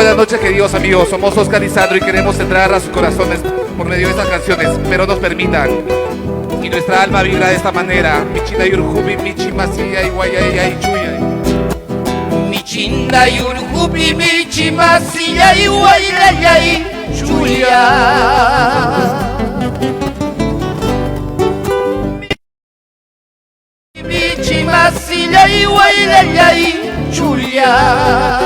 buenas noches, queridos amigos. Somos Oscar y Sandro y queremos entrar a sus corazones por medio de estas canciones, pero nos permitan. Y nuestra alma vibra de esta manera. Michina yurjubi, michi masilla y guayaya y chuya. Michinda yurjubi, michi masilla y guayaya y chuya. Michi masilla y guayaya y chuya.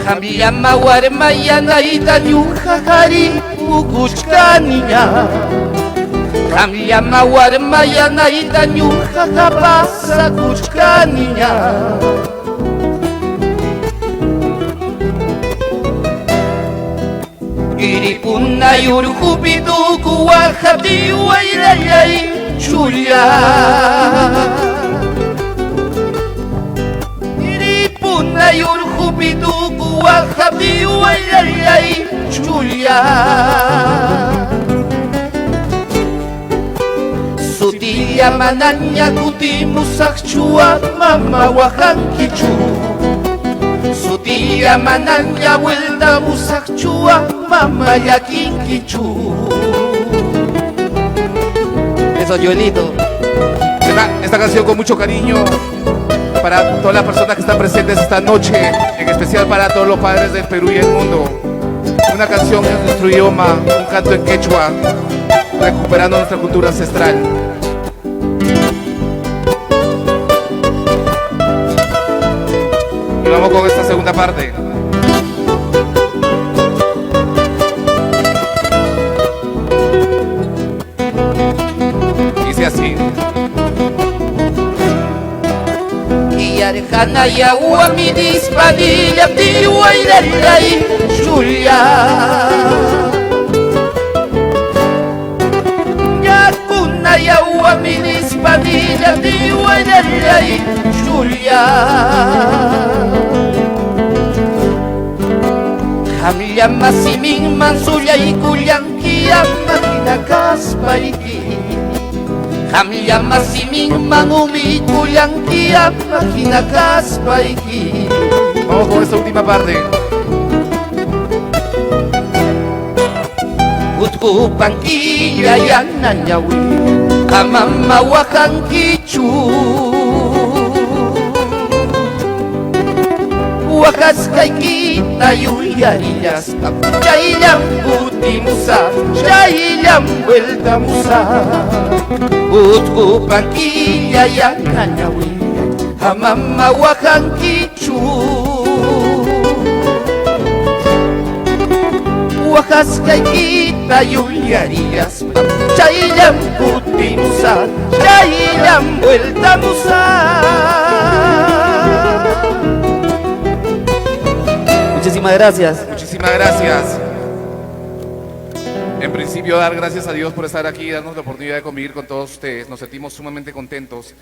Hamiyama warmayana itanyuja hari ukuchkaniya. Hamiyama warmayana itanyuja kapasa kuchkaniya. Iripuna yurjubiduku wajati wairayay chuya. Iripuna yurjubiduku wajati wairayay chuya. Sutilla mananya kutimusakchua mama wajankichu. Sutilla mananya vuelta musakchua mama yakinkichu. Eso, Joelito. Esta canción con mucho cariño para todas las personas que están presentes esta noche, en especial para todos los padres del Perú y el mundo. Una canción en nuestro idioma, un canto en quechua, recuperando nuestra cultura ancestral. Y vamos con esta segunda parte. Dice así. Yarjana yawa mi dispadilla tiwa ilalai chulia. Yakuna yawa mi dispadilla tiwa ilalai chulia. Hamya masimin mansuya ikuyankia makina kaspaiki. Hamya masimin manumi kuyankia makina kaspaiki. Vamos con esta última parte. Utku pangkiya yananyawi amama wakankichu. Wakas kay kita yuyarillas Chaylam puti musa Chaylam vuelta musa Utku pangkiya yananyawi amama wakankichu. Wakas kay kita yuyarillas Chaylam puti musa Chaylam vuelta musa. Muchísimas gracias. Muchísimas gracias. En principio, dar gracias a Dios por estar aquí y darnos la oportunidad de convivir con todos ustedes. Nos sentimos sumamente contentos.